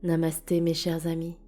Namasté mes chers amis,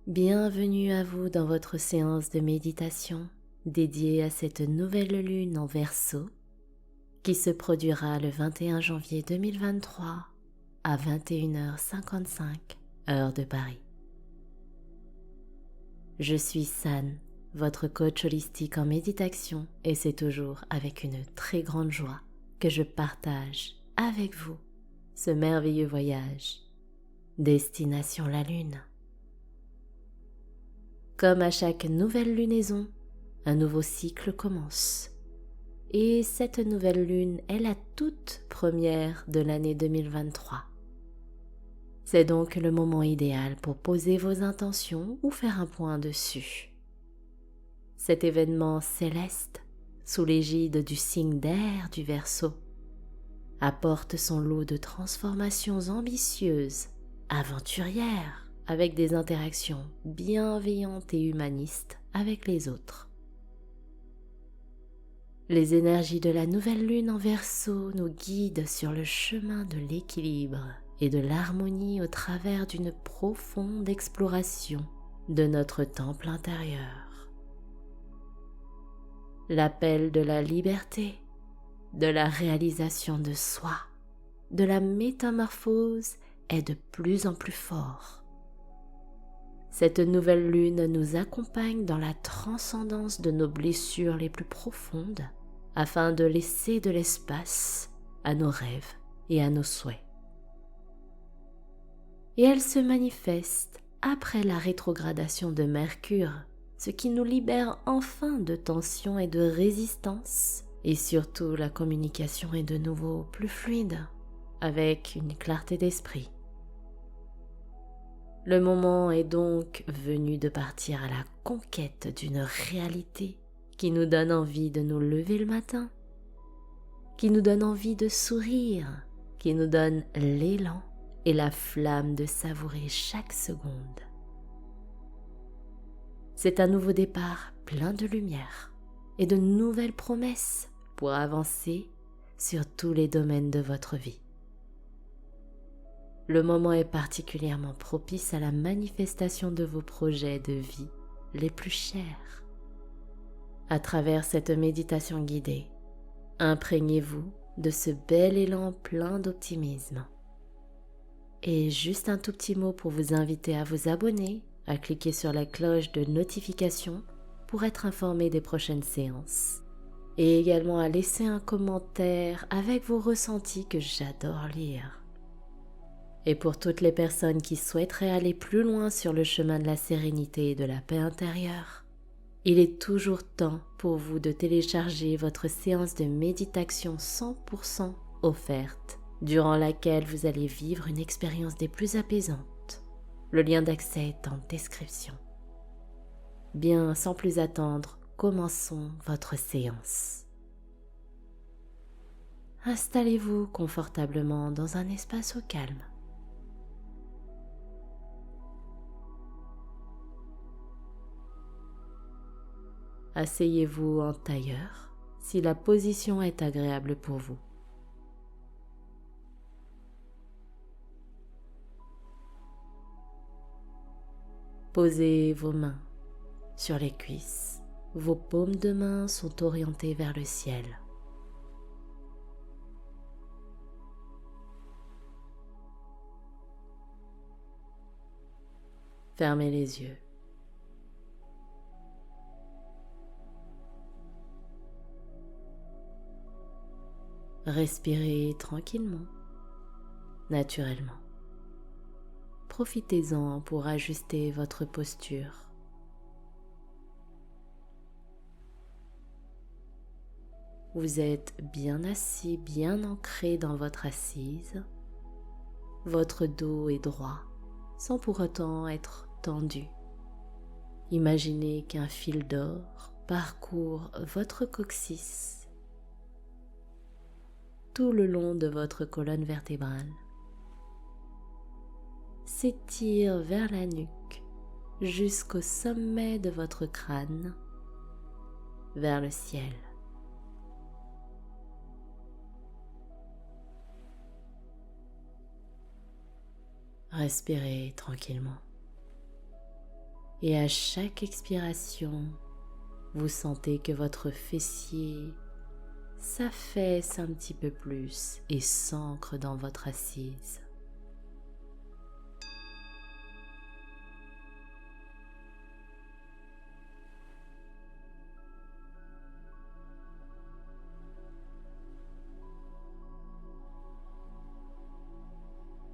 bienvenue à vous dans votre séance de méditation dédiée à cette nouvelle lune en Verseau qui se produira le 21 janvier 2023 à 21h55 heure de Paris. Je suis San, votre coach holistique en méditation et c'est toujours avec une très grande joie que je partage avec vous ce merveilleux voyage destination la Lune. Comme à chaque nouvelle lunaison, un nouveau cycle commence. Et cette nouvelle lune est la toute première de l'année 2023. C'est donc le moment idéal pour poser vos intentions ou faire un point dessus. Cet événement céleste, sous l'égide du signe d'air du Verseau, apporte son lot de transformations ambitieuses, aventurières, avec des interactions bienveillantes et humanistes avec les autres. Les énergies de la nouvelle lune en Verseau nous guident sur le chemin de l'équilibre et de l'harmonie au travers d'une profonde exploration de notre temple intérieur. L'appel de la liberté, de la réalisation de soi, de la métamorphose est de plus en plus fort. Cette nouvelle lune nous accompagne dans la transcendance de nos blessures les plus profondes afin de laisser de l'espace à nos rêves et à nos souhaits. Et elle se manifeste après la rétrogradation de Mercure, ce qui nous libère enfin de tensions et de résistance, et surtout la communication est de nouveau plus fluide, avec une clarté d'esprit. Le moment est donc venu de partir à la conquête d'une réalité qui nous donne envie de nous lever le matin, qui nous donne envie de sourire, qui nous donne l'élan et la flamme de savourer chaque seconde. C'est un nouveau départ plein de lumière et de nouvelles promesses pour avancer sur tous les domaines de votre vie. Le moment est particulièrement propice à la manifestation de vos projets de vie les plus chers. À travers cette méditation guidée, imprégnez-vous de ce bel élan plein d'optimisme. Et juste un tout petit mot pour vous inviter à vous abonner, à cliquer sur la cloche de notification pour être informé des prochaines séances. Et également à laisser un commentaire avec vos ressentis que j'adore lire. Et pour toutes les personnes qui souhaiteraient aller plus loin sur le chemin de la sérénité et de la paix intérieure, il est toujours temps pour vous de télécharger votre séance de méditation 100% offerte, durant laquelle vous allez vivre une expérience des plus apaisantes. Le lien d'accès est en description. Bien, sans plus attendre, commençons votre séance. Installez-vous confortablement dans un espace au calme. Asseyez-vous en tailleur si la position est agréable pour vous. Posez vos mains sur les cuisses. Vos paumes de main sont orientées vers le ciel. Fermez les yeux. Respirez tranquillement, naturellement. Profitez-en pour ajuster votre posture. Vous êtes bien assis, bien ancré dans votre assise. Votre dos est droit, sans pour autant être tendu. Imaginez qu'un fil d'or parcourt votre coccyx tout le long de votre colonne vertébrale, s'étire vers la nuque jusqu'au sommet de votre crâne, vers le ciel. Respirez tranquillement. Et à chaque expiration, vous sentez que votre fessier s'affaisse un petit peu plus et s'ancre dans votre assise.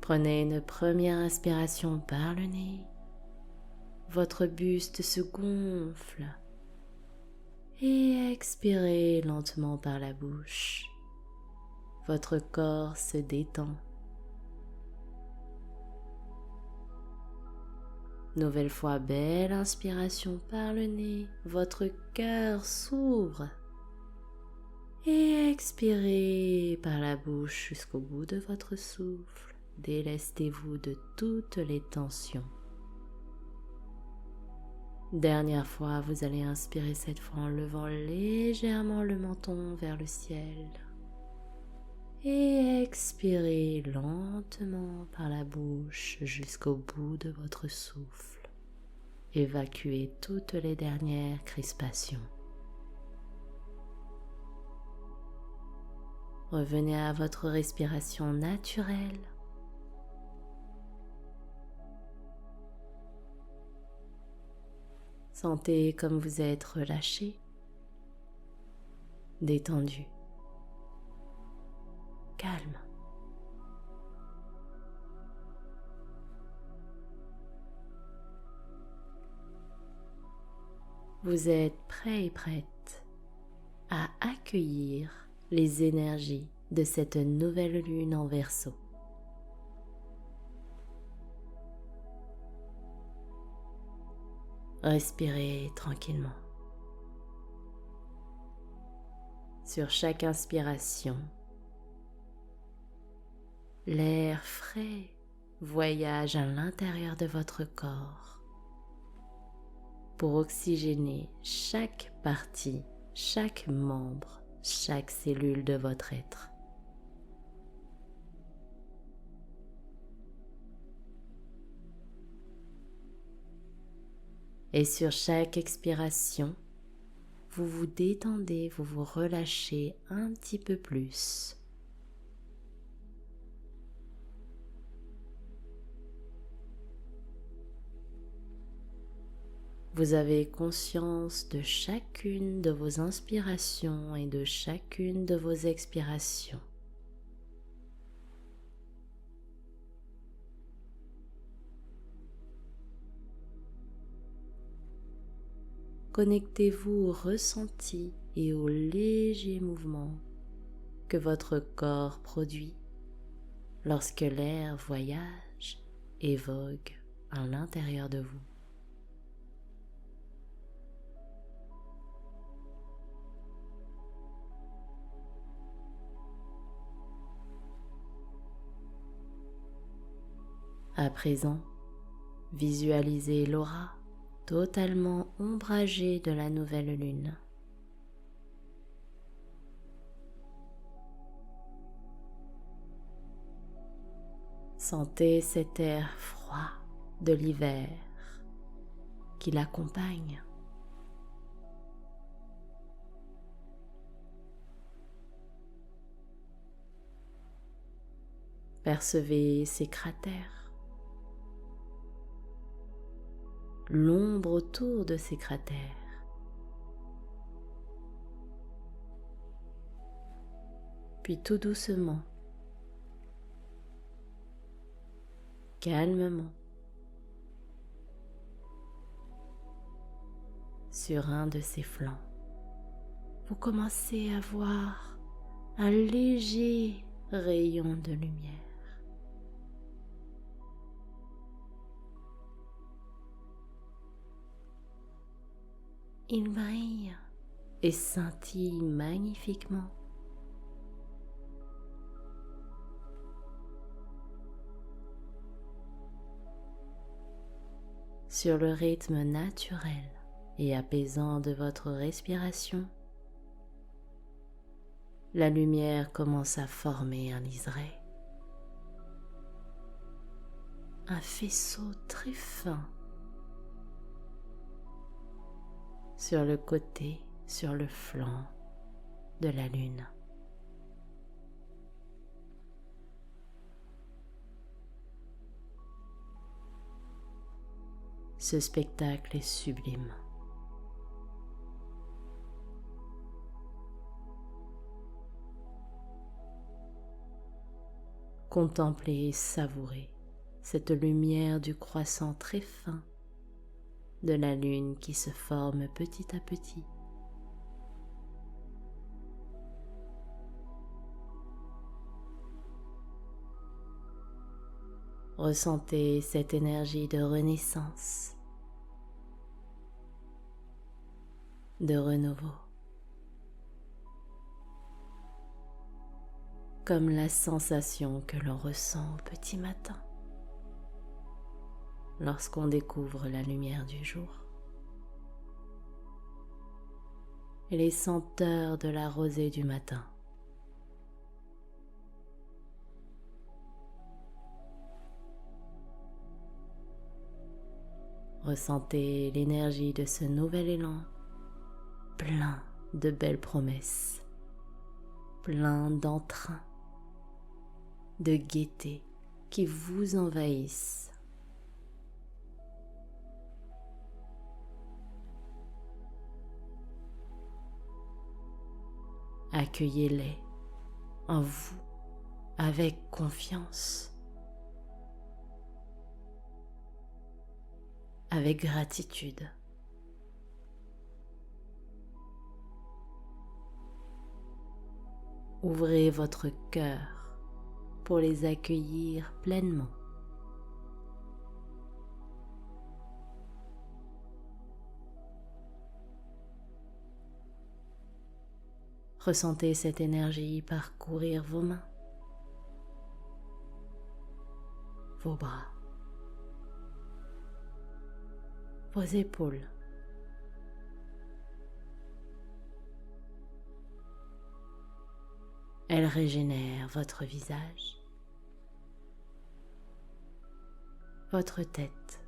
Prenez une première inspiration par le nez. Votre buste se gonfle. Et expirez lentement par la bouche. Votre corps se détend. Nouvelle fois, belle inspiration par le nez. Votre cœur s'ouvre. Et expirez par la bouche jusqu'au bout de votre souffle. Délestez-vous de toutes les tensions. Dernière fois, vous allez inspirer cette fois en levant légèrement le menton vers le ciel. Et expirez lentement par la bouche jusqu'au bout de votre souffle. Évacuez toutes les dernières crispations. Revenez à votre respiration naturelle. Sentez comme vous êtes relâché, détendu, calme. Vous êtes prêt et prête à accueillir les énergies de cette nouvelle lune en Verseau. Respirez tranquillement. Sur chaque inspiration, l'air frais voyage à l'intérieur de votre corps pour oxygéner chaque partie, chaque membre, chaque cellule de votre être. Et sur chaque expiration, vous vous détendez, vous vous relâchez un petit peu plus. Vous avez conscience de chacune de vos inspirations et de chacune de vos expirations. Connectez-vous au ressenti et au léger mouvement que votre corps produit lorsque l'air voyage et vogue à l'intérieur de vous. À présent, visualisez l'aura totalement ombragée de la nouvelle lune. Sentez cet air froid de l'hiver qui l'accompagne. Percevez ces cratères. L'ombre autour de ces cratères. Puis tout doucement, calmement, sur un de ses flancs, vous commencez à voir un léger rayon de lumière. Il brille et scintille magnifiquement. Sur le rythme naturel et apaisant de votre respiration, la lumière commence à former un liseré. un faisceau très fin sur le côté, sur le flanc de la lune. Ce spectacle est sublime. Contemplez et savourez cette lumière du croissant très fin de la lune qui se forme petit à petit. Ressentez cette énergie de renaissance, de renouveau, comme la sensation que l'on ressent au petit matin lorsqu'on découvre la lumière du jour et les senteurs de la rosée du matin. Ressentez l'énergie de ce nouvel élan, plein de belles promesses, plein d'entrain, de gaieté qui vous envahissent. Accueillez-les en vous avec confiance, avec gratitude. Ouvrez votre cœur pour les accueillir pleinement. Ressentez cette énergie parcourir vos mains, vos bras, vos épaules. Elle régénère votre visage, votre tête,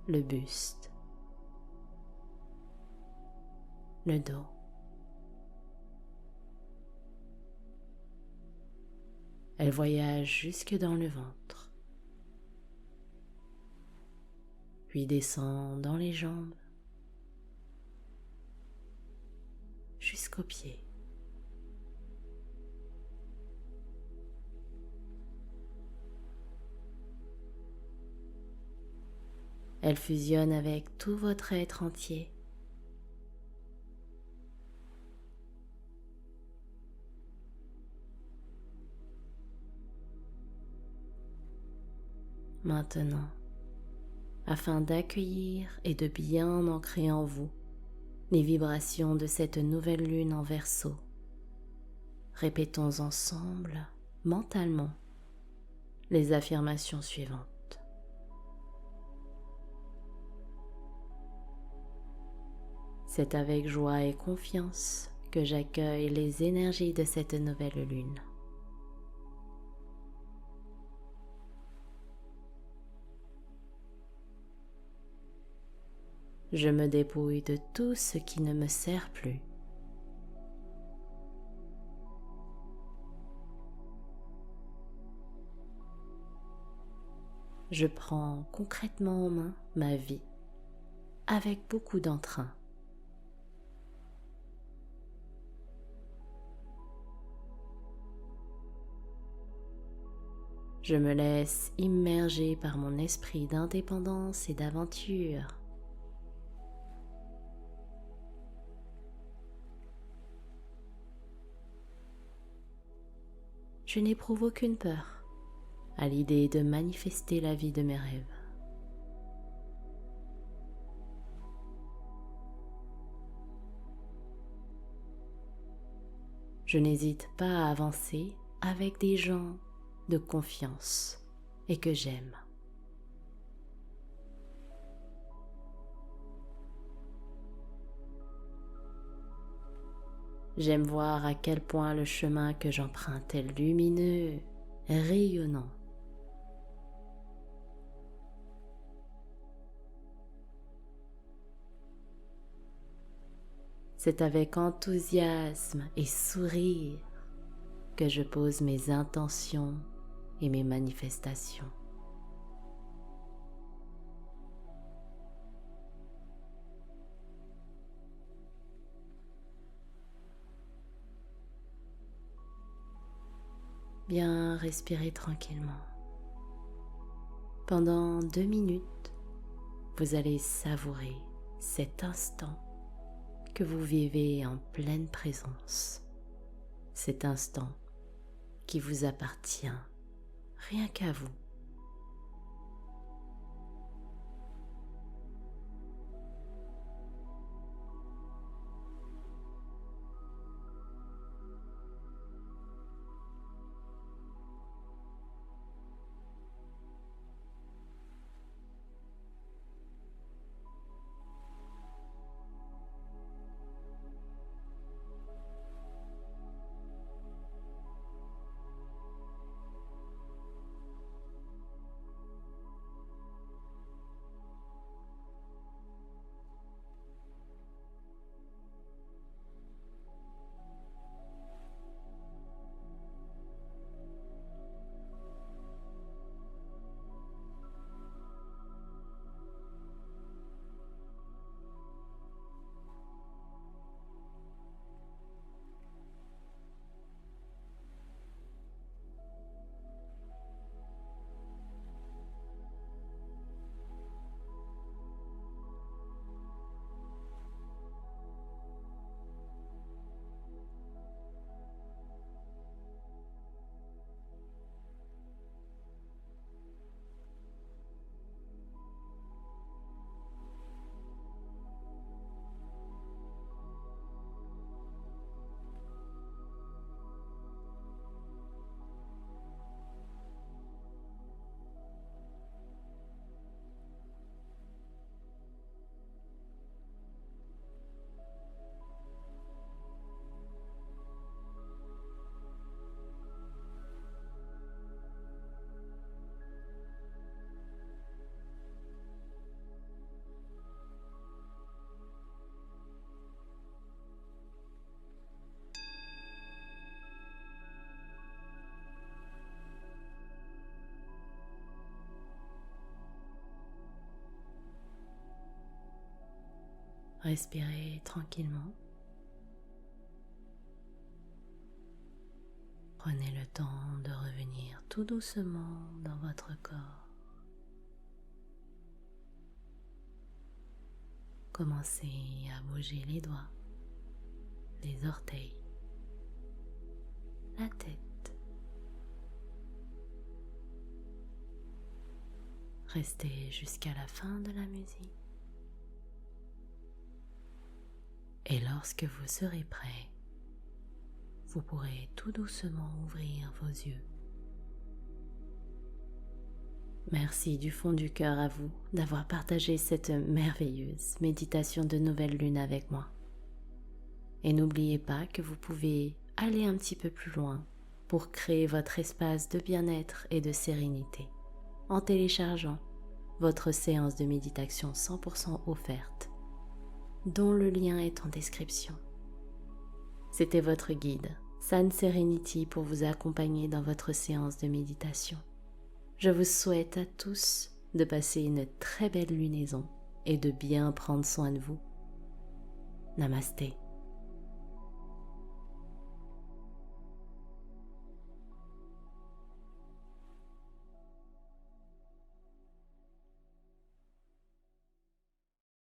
le buste, le dos. Elle voyage jusque dans le ventre, puis descend dans les jambes, jusqu'aux pieds. Elle fusionne avec tout votre être entier. Maintenant, afin d'accueillir et de bien ancrer en vous les vibrations de cette nouvelle lune en Verseau, répétons ensemble, mentalement, les affirmations suivantes. C'est avec joie et confiance que j'accueille les énergies de cette nouvelle lune. Je me dépouille de tout ce qui ne me sert plus. Je prends concrètement en main ma vie avec beaucoup d'entrain. Je me laisse immerger par mon esprit d'indépendance et d'aventure. Je n'éprouve aucune peur à l'idée de manifester la vie de mes rêves. Je n'hésite pas à avancer avec des gens de confiance et que j'aime. J'aime voir à quel point le chemin que j'emprunte est lumineux rayonnant. C'est avec enthousiasme et sourire que je pose mes intentions et mes manifestations. Bien respirer tranquillement. Pendant 2 minutes, vous allez savourer cet instant que vous vivez en pleine présence. Cet instant qui vous appartient, rien qu'à vous. Respirez tranquillement. Prenez le temps de revenir tout doucement dans votre corps. Commencez à bouger les doigts, les orteils, la tête. Restez jusqu'à la fin de la musique. Et lorsque vous serez prêt, vous pourrez tout doucement ouvrir vos yeux. Merci du fond du cœur à vous d'avoir partagé cette merveilleuse méditation de nouvelle lune avec moi. Et n'oubliez pas que vous pouvez aller un petit peu plus loin pour créer votre espace de bien-être et de sérénité en téléchargeant votre séance de méditation 100% offerte, dont le lien est en description. C'était votre guide, San Serenity, pour vous accompagner dans votre séance de méditation. Je vous souhaite à tous de passer une très belle lunaison et de bien prendre soin de vous. Namasté.